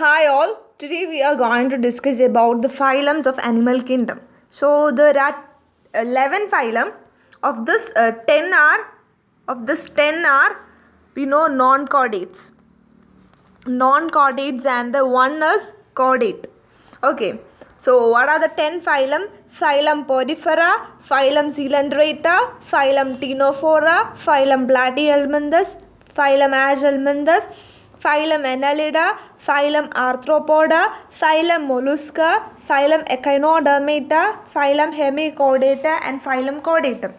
Hi all, today we are going to discuss about the phylums of animal kingdom. So there are 11 phylum. Of this 10 are we know non-chordates. Non-chordates and the one is chordate. Okay, so what are the 10 phylum? Phylum PORIFERA, phylum COELENTERATA, phylum CTENOPHORA, phylum Platyhelminthes, phylum Agelminthes, phylum Annelida, phylum Arthropoda, phylum Mollusca, phylum Echinodermata, phylum Hemichordata and phylum Chordatum.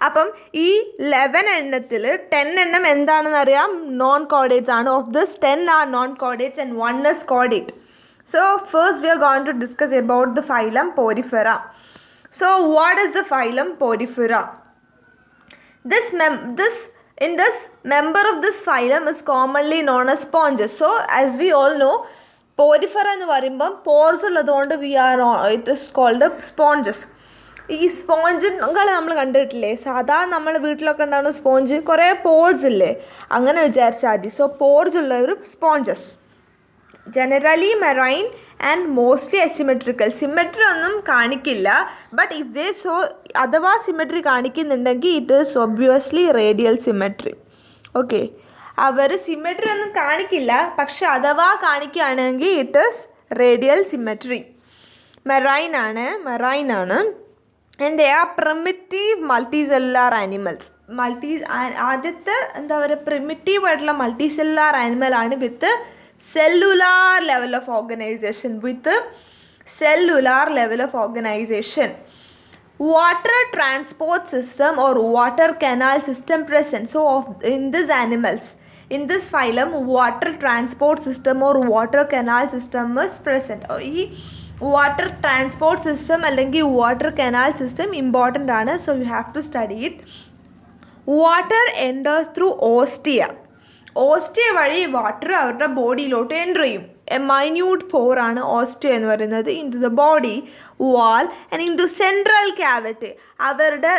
അപ്പം ഈ 11 എണ്ണത്തിൽ 10 എണ്ണം എന്താണെന്ന് അറിയാം, non chordates ആണ്. Of this 10 are non chordates and 1 is chordate. So first we are going to discuss about the phylum PORIFERA. So what is the phylum PORIFERA? This member of this phylum is commonly known as sponges. So as we all know, PORIFERA എന്ന് പറയുമ്പം pores ഉള്ളതുകൊണ്ട് it is called sponges. ഈ സ്പോഞ്ചുകൾ നമ്മൾ കണ്ടിട്ടില്ലേ, സാധാരണ നമ്മൾ വീട്ടിലൊക്കെ ഉണ്ടാകുന്ന സ്പോഞ്ച് കുറേ പോർസ് ഇല്ലേ, അങ്ങനെ വിചാരിച്ചാൽ മതി. സോ പോർസ് ഉള്ള ഒരു sponges, generally marine and mostly asymmetrical. Symmetry ഒന്നും കാണിക്കില്ല, ബട്ട് ഇഫ് ദേ സോ അഥവാ സിമെട്രി കാണിക്കുന്നുണ്ടെങ്കിൽ it is obviously radial symmetry. Okay, അവർ സിമെട്രി ഒന്നും കാണിക്കില്ല, പക്ഷെ അഥവാ കാണിക്കുകയാണെങ്കിൽ it is radial symmetry. Marine ആണ്. And they are primitive multicellular animals. ആദ്യത്തെ എന്താ പറയുക, പ്രിമിറ്റീവ് ആയിട്ടുള്ള മൾട്ടിസെല്ലുലാർ ആനിമൽ ആണ് with cellular level of organisation. Water transport system or water canal system present. So in these animals, in this phylum, water transport system or water canal system is present. ഈ water transport system അല്ലെങ്കിൽ water canal system important ആണ്. So you have to study it. Water enters through ostia വഴി water അവരുടെ ബോഡിയിലോട്ട് enter ചെയ്യും. A minute പോറാണ് ostia എന്ന് പറയുന്നത്. Into the body wall and into central cavity. അവരുടെ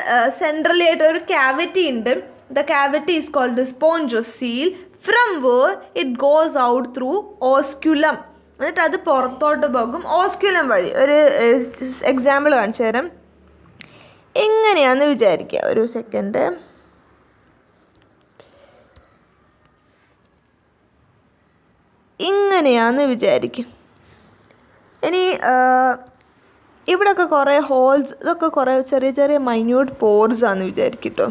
സെൻട്രലി ആയിട്ട് ഒരു ക്യാവിറ്റി ഉണ്ട്. The cavity is called spongocoel. From where it goes out through osculum. എന്നിട്ട് അത് പുറത്തോട്ട് പോകും ഓസ്ക്യുലം വഴി. ഒരു എക്സാമ്പിൾ കാണിച്ചു തരാം. എങ്ങനെയാണെന്ന് വിചാരിക്കുക, ഒരു സെക്കൻഡ്. ഇങ്ങനെയാണെന്ന് വിചാരിക്കും. ഇനി ഇവിടെയൊക്കെ കുറേ ഹോൾസ്, ഇതൊക്കെ കുറേ ചെറിയ ചെറിയ മൈന്യൂട്ട് പോർസ് ആണെന്ന് വിചാരിക്കും കേട്ടോ.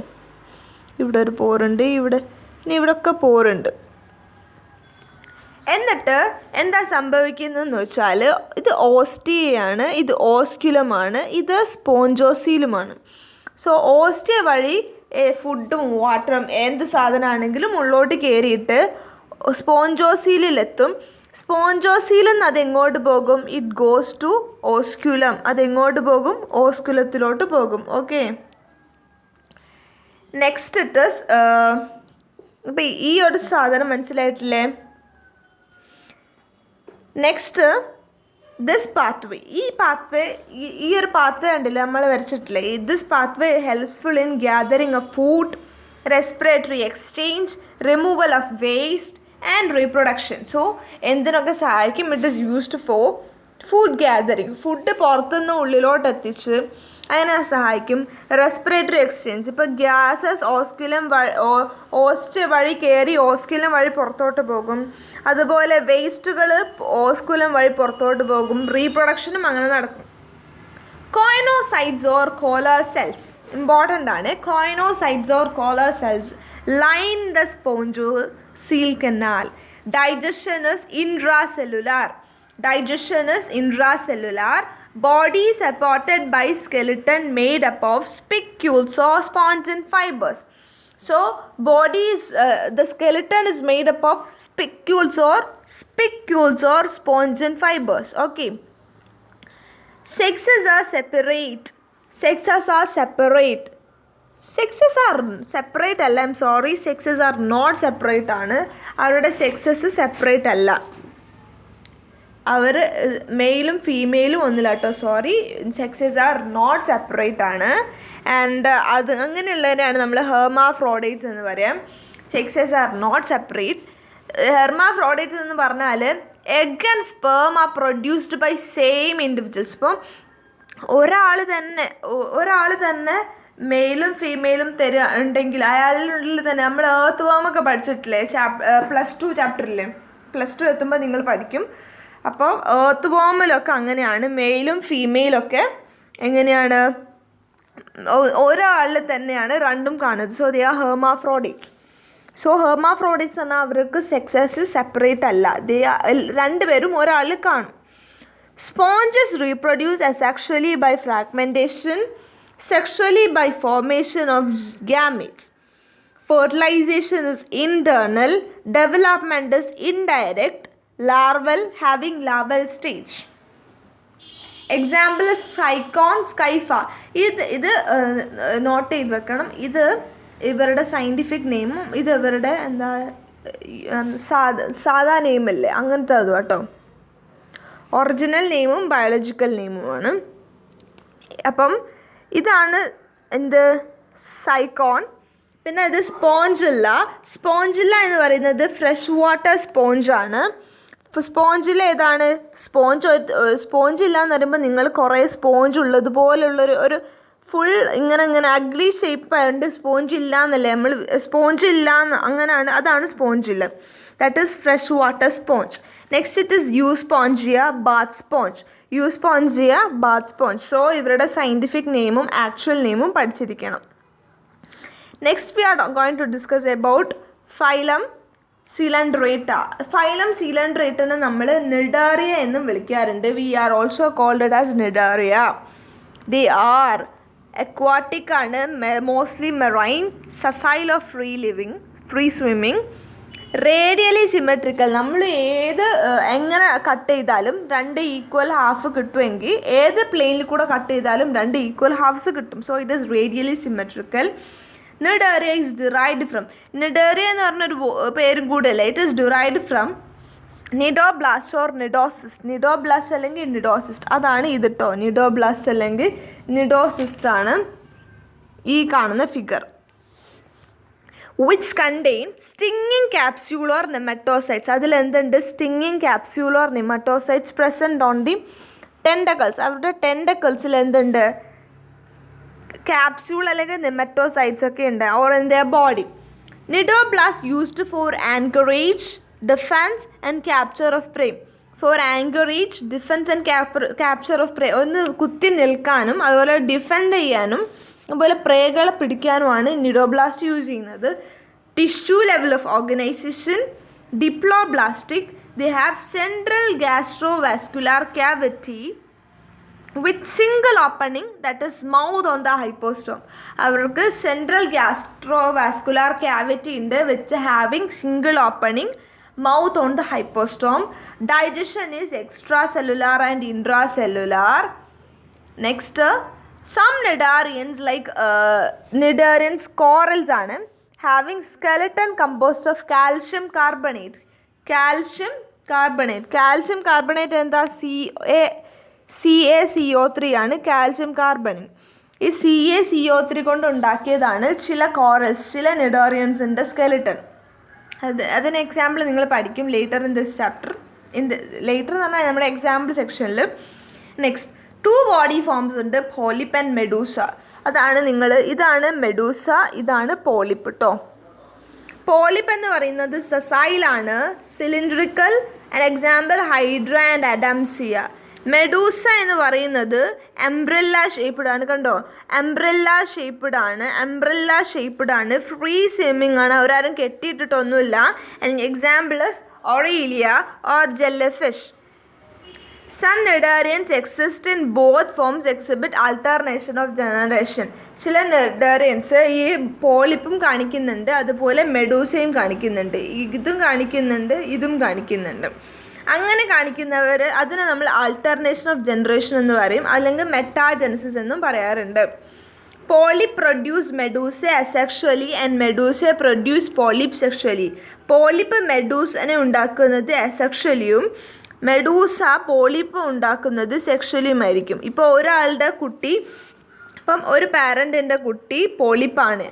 ഇവിടെ ഒരു പോറുണ്ട്, ഇനി ഇവിടെയൊക്കെ പോറുണ്ട്. എന്നിട്ട് എന്താ സംഭവിക്കുന്നതെന്ന് വെച്ചാൽ, ഇത് ഓസ്റ്റിയയാണ്, ഇത് ഓസ്ക്യുലമാണ്, ഇത് സ്പോഞ്ചോസീലുമാണ്. സോ ഓസ്റ്റിയ വഴി ഫുഡും വാട്ടറും എന്ത് സാധനമാണെങ്കിലും ഉള്ളോട്ട് കയറിയിട്ട് സ്പോഞ്ചോസീലിലെത്തും. സ്പോഞ്ചോസീലിൽ നിന്ന് അതെങ്ങോട്ട് പോകും? It goes to osculum. അതെങ്ങോട്ട് പോകും? ഓസ്ക്യുലത്തിലോട്ട് പോകും. ഓക്കെ, നെക്സ്റ്റ് ഇറ്റ് ഈസ്, ഇപ്പം ഈ ഒരു സാധനം മനസ്സിലായിട്ടില്ലേ? Next this pathway. ഈ ഒരു പാത്വേ ഉണ്ടല്ലേ നമ്മൾ വരച്ചിട്ടില്ലേ, this pathway helpful in gathering of food, respiratory exchange, removal of waste and reproduction. So എന്തിനൊക്കെ സഹായിക്കും? It is used for food gathering. Food പുറത്തുനിന്ന് ഉള്ളിലോട്ട് എത്തിച്ച് അതിനെ സഹായിക്കും. റെസ്പിറേറ്ററി എക്സ്ചേഞ്ച്, ഇപ്പോൾ ഗ്യാസസ് ഓസ്റ്റ് വഴി കയറി ഓസ്ക്യുലം വഴി പുറത്തോട്ട് പോകും. അതുപോലെ വേസ്റ്റുകൾ ഓസ്ക്യുലം വഴി പുറത്തോട്ട് പോകും. റീപ്രൊഡക്ഷനും അങ്ങനെ നടക്കും. Choanocytes or collar cells important ആണ്. Choanocytes or collar cells line the spongocoel canal. Digestion is intracellular. Body supported by skeleton made up of spicules or spongin fibers. So the skeleton is made up of spicules or spongin fibers. Okay. Sexes are separate. Sexes are separate അല്ല. I'm sorry, sexes are not separate ആണ്. അവരുടെ sexes separate അല്ല. അവർ മെയിലും ഫീമെയിലും ഒന്നുമില്ല കേട്ടോ, sorry. Sexes are not separate ആണ്. And അങ്ങനെയുള്ളതിനെയാണ് നമ്മൾ ഹെർമാഫ്രോഡൈറ്റ്സ് എന്ന് പറയാം. Sexes are not separate. Hermaphrodites എന്ന് പറഞ്ഞാൽ egg and sperm are produced by same individuals. ഇപ്പം ഒരാൾ തന്നെ മെയിലും ഫീമെയിലും ഉണ്ടെങ്കിൽ അയാളുള്ളിൽ തന്നെ നമ്മൾ ഏർത്ത് വാമൊക്കെ പഠിച്ചിട്ടില്ലേ +2 ചാപ്റ്ററിൽ +2 എത്തുമ്പോൾ നിങ്ങൾ പഠിക്കും. അപ്പോൾ ഏർത്ത് വാമിലൊക്കെ അങ്ങനെയാണ്, മെയിലും ഫീമെയിലൊക്കെ എങ്ങനെയാണ് ഒരാളിൽ തന്നെയാണ് രണ്ടും കാണുന്നത്. So they are hermaphrodites. So hermaphrodites എന്നാൽ അവർക്ക് സെക്സസ് സെപ്പറേറ്റ് അല്ല, രണ്ടുപേരും ഒരാളിൽ കാണും. Sponges reproduce asexually by fragmentation, sexually by formation of gametes. Fertilization is internal, development is indirect, larval having larval stage. Example is Sycon skypha. ഇത് not ചെയ്ത് വെക്കണം. ഇത് ഇവരുടെ സയൻറ്റിഫിക് നെയിമും ഇത് ഇവരുടെ എന്താ സാധാ നെയിമല്ലേ അങ്ങനത്തെ അത് കേട്ടോ. ഒറിജിനൽ നെയിമും ബയോളജിക്കൽ നെയിമുമാണ്. അപ്പം ഇതാണ് എന്ത് സൈക്കോൺ. പിന്നെ ഇത് സ്പോഞ്ചില്ല എന്ന് പറയുന്നത് ഫ്രഷ് വാട്ടർ സ്പോഞ്ചാണ്. ഇപ്പോൾ സ്പോഞ്ചില്ല ഏതാണ് സ്പോഞ്ചില്ല എന്ന് പറയുമ്പോൾ നിങ്ങൾ കുറേ സ്പോഞ്ച് ഉള്ളതുപോലുള്ളൊരു ഒരു ഫുൾ ഇങ്ങനെ അഗ്ലി ഷേപ്പ് ആയതുകൊണ്ട് സ്പോഞ്ച് ഇല്ല എന്നല്ലേ നമ്മൾ സ്പോഞ്ച് ഇല്ല എന്ന് അങ്ങനെയാണ്, അതാണ് സ്പോഞ്ചില്ല. That is fresh water sponge. Next it is Euspongia bath sponge. So ഇവരുടെ സയൻറ്റിഫിക് നെയിമും ആക്ച്വൽ നെയിമും പഠിച്ചിരിക്കണം. Next we are going to discuss about phylum Coelenterata. Phylum സിലൻഡ്രേറ്റനെ നമ്മൾ നിഡാറിയ എന്നും വിളിക്കാറുണ്ട്. We are also called it as Cnidaria. They are aquatic ആണ്, mostly marine, sessile of free swimming, radially symmetrical. നമ്മൾ എങ്ങനെ കട്ട് ചെയ്താലും 2 ഈക്വൽ ഹാഫ് കിട്ടുമെങ്കിൽ ഏത് പ്ലെയിനിൽ കൂടെ കട്ട് ചെയ്താലും 2 ഈക്വൽ ഹാഫ്സ് കിട്ടും. So it is radially symmetrical. Cnidaria is derived from, Cnidaria എന്ന് പറഞ്ഞൊരു പേരും കൂടെയല്ല, it is derived from cnidoblast or cnidocyst. Cnidoblast അല്ലെങ്കിൽ നിഡോസിസ്റ്റ്, അതാണ് ഇത് കേട്ടോ. നിഡോബ്ലാസ്റ്റ് അല്ലെങ്കിൽ നിഡോസിസ്റ്റ് ആണ് ഈ കാണുന്ന figure. Which contain stinging capsule or nematocytes. അതിലെന്തുണ്ട്? Stinging capsule or nematocytes present on the tentacles. അവരുടെ ടെൻഡക്കിൾസിൽ എന്തുണ്ട്? ക്യാപ്സ്യൂൾ അല്ലെങ്കിൽ നെമറ്റോസൈറ്റ്സ് ഒക്കെ ഉണ്ട്, or in their body. Cnidoblast used for anchorage, defence and capture of prey. For anchorage, defence and capture of prey, ഒന്ന് കുത്തി നിൽക്കാനും അതുപോലെ ഡിഫെൻഡ് ചെയ്യാനും അതുപോലെ പ്രേകളെ പിടിക്കാനുമാണ് നിഡോബ്ലാസ്റ്റ് യൂസ് ചെയ്യുന്നത്. Tissue level of organisation diploblastic. They have central gastrovascular cavity with single opening, that is mouth on the hypostome. അവർക്ക് സെൻട്രൽ ഗാസ്ട്രോവാസ്കുലാർ ക്യാവിറ്റി ഉണ്ട് with having single opening, mouth on the hypostome. Digestion is extracellular and intracellular. Next some cnidarians like cnidarians corals ആണ്, having skeleton composed of calcium carbonate. Calcium carbonate എന്താ? CaCO3 ആണ് calcium carbonate. ഈ CaCO3 കൊണ്ട് ഉണ്ടാക്കിയതാണ് ചില corals, ചില നിഡോറിയൻസിൻ്റെ skeleton. അതിന് example നിങ്ങൾ പഠിക്കും later in this chapter. Later എന്ന് പറഞ്ഞാൽ നമ്മുടെ എക്സാമ്പിൾ സെക്ഷനിൽ. നെക്സ്റ്റ് 2 ബോഡി ഫോംസ് ഉണ്ട്, പോളിപ്പ് ആൻഡ് മെഡൂസ. ഇതാണ് മെഡൂസ, ഇതാണ് പോളിപ്പ് കേട്ടോ. പോളിപ്പ് എന്ന് പറയുന്നത് സസൈലാണ്, cylindrical. And example Hydra and Adamsia. Medusa എന്ന് പറയുന്നത് എംബ്രെല്ല ഷേപ്പ്ഡ് ആണ്, കണ്ടോ? എംബ്രെല്ല ഷേപ്പ്ഡ് ആണ്, ഫ്രീ സ്വിമ്മിങ് ആണ്, അവരാരും കെട്ടിയിട്ടിട്ടൊന്നുമില്ല. And example Aurelia or jellyfish. Some Cnidarians exist in both forms, exhibit alternation of generation. ചില Cnidarians ഈ പോളിപ്പും കാണിക്കുന്നുണ്ട്, അതുപോലെ മെഡൂസയും കാണിക്കുന്നുണ്ട്, ഇതും കാണിക്കുന്നുണ്ട്. അങ്ങനെ കാണിക്കുന്നവർ അതിനെ നമ്മൾ ആൾട്ടർനേഷൻ ഓഫ് ജനറേഷൻ എന്ന് പറയും, അല്ലെങ്കിൽ മെറ്റാജെനസിസ് എന്നും പറയാറുണ്ട്. Polyp produce medusa asexually and medusa produce polyp sexually. പോളിപ്പ് മെഡൂസനെ ഉണ്ടാക്കുന്നത് അസെക്ഷുവലിയും മെഡൂസ പോളിപ്പ് ഉണ്ടാക്കുന്നത് സെക്ഷുവലിയുമായിരിക്കും. ഇപ്പോൾ ഒരാളുടെ കുട്ടി അപ്പം ഒരു പാരൻറ്റിൻ്റെ കുട്ടി പോളിപ്പാണ്,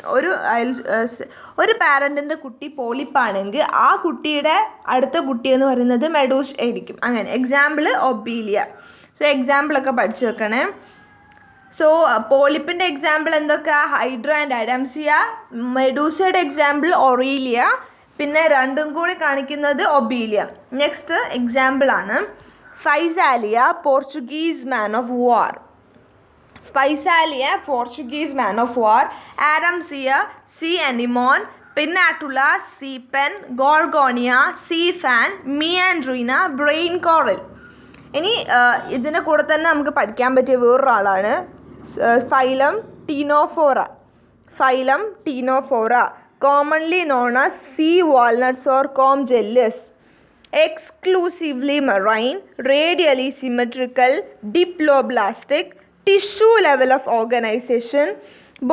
ഒരു പാരൻറ്റിൻ്റെ കുട്ടി പോളിപ്പാണെങ്കിൽ ആ കുട്ടിയുടെ അടുത്ത കുട്ടി എന്ന് പറയുന്നത് മെഡൂസ് ആയിരിക്കും. അങ്ങനെ എക്സാമ്പിൾ ഒബീലിയ. സോ എക്സാമ്പിളൊക്കെ പഠിച്ചു വെക്കണേ. സോ പോളിപ്പിൻ്റെ എക്സാമ്പിൾ എന്തൊക്കെയാ? Hydra and Adamsia. മെഡൂസയുടെ എക്സാമ്പിൾ ഒറീലിയ. പിന്നെ രണ്ടും കൂടി കാണിക്കുന്നത് ഒബീലിയ. നെക്സ്റ്റ് എക്സാമ്പിളാണ് Physalia, Portuguese man of war. Physalia, Portuguese man of war. Adamsia, sea anemone. Pennatula, sea pen. Gorgonia, sea fan. Meandrina, brain coral. ഇനി ഇതിൻ്റെ കൂടെ തന്നെ നമുക്ക് പഠിക്കാൻ പറ്റിയ വേറൊരാളാണ് phylum Ctenophora. Phylum Ctenophora, commonly known as sea walnuts or comb jellies. Exclusively marine, radially symmetrical, diploblastic, tissue level of organization.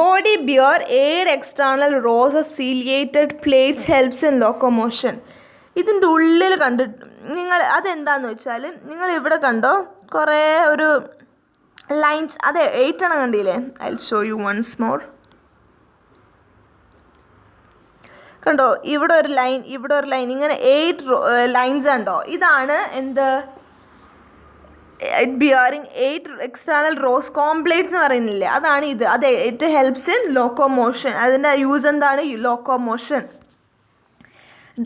Body bear 8 external rows of ciliated plates, helps in locomotion. ഇതിൻ്റെ ഉള്ളിൽ കണ്ടിട്ട് നിങ്ങൾ അതെന്താണെന്ന് വെച്ചാൽ നിങ്ങൾ ഇവിടെ കണ്ടോ കുറേ ഒരു ലൈൻസ്, അത് 8 എണ്ണം കണ്ടില്ലേ? I will show you once more. കണ്ടോ ഇവിടെ ഒരു ലൈൻ, ഇവിടെ ഒരു ലൈൻ, ഇങ്ങനെ 8 ലൈൻസ് ഉണ്ടോ? ഇതാണ് എന്ത്? ബിയറിങ് 8 എക്സ്റ്റേണൽ റോസ്, കോംപ്ലേറ്റ്സ് എന്ന് പറയുന്നില്ലേ, അതാണ് ഇത്. അത് ഇറ്റ് ഹെൽപ്സ് ഇൻ ലോക്കോമോഷൻ. അതിൻ്റെ യൂസ് എന്താണ്? Locomotion.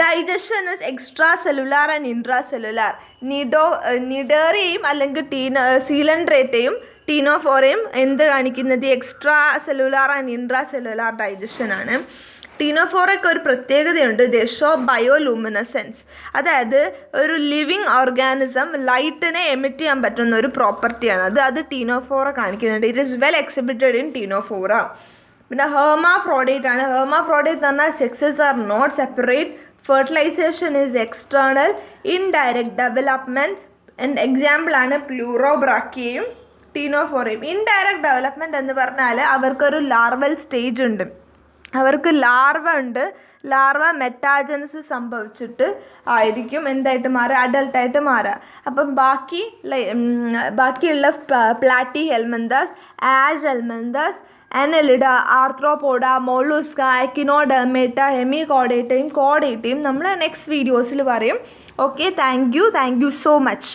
Digestion is extracellular and intracellular. നിഡേറിയയും അല്ലെങ്കിൽ സീലൻഡ്രേറ്റയും ടീനോഫോറയും എന്ത് കാണിക്കുന്നത്? Extracellular and intracellular digestion ആണ്. ടീനോഫോറയ്ക്ക് ഒരു പ്രത്യേകതയുണ്ട്, ദേ ഷോ ബയോലൂമിനസെൻസ്. അതായത് ഒരു ലിവിങ് ഓർഗാനിസം ലൈറ്റിനെ എമിറ്റ് ചെയ്യാൻ പറ്റുന്ന ഒരു പ്രോപ്പർട്ടിയാണ് അത് ടീനോഫോറ കാണിക്കുന്നുണ്ട്. It is well exhibited in ctenophora. പിന്നെ ഹെർമാഫ്രോഡൈറ്റ് ആണ്. ഹെർമാഫ്രോഡൈറ്റ് എന്ന് പറഞ്ഞാൽ sexes are not separate. Fertilization is external. Indirect development and എക്സാമ്പിളാണ് പ്ലൂറോബ്രാക്കിയയും ടീനോഫോറയും. ഇൻഡയറക്റ്റ് ഡെവലപ്മെൻറ്റ് എന്ന് പറഞ്ഞാൽ അവർക്കൊരു ലാർവൽ സ്റ്റേജ് ഉണ്ട്, അവർക്ക് ലാർവ ഉണ്ട്. ലാർവ മെറ്റാജനസിസ് സംഭവിച്ചിട്ട് ആയിരിക്കും എന്തായിട്ട് മാറുക? അഡൽട്ടായിട്ട് മാറുക. അപ്പം ബാക്കിയുള്ള പ്ലാറ്റി ഹെൽമന്താസ്, ആഷ് ഹെൽമന്താസ്, അനലിഡ, ആർത്രോപോഡ, മോളുസ്ക, എക്കിനോഡെർമേറ്റ, ഹെമികോഡേറ്റയും കോഡേറ്റയും നമ്മൾ നെക്സ്റ്റ് വീഡിയോസിൽ പറയും. Okay, thank you so much.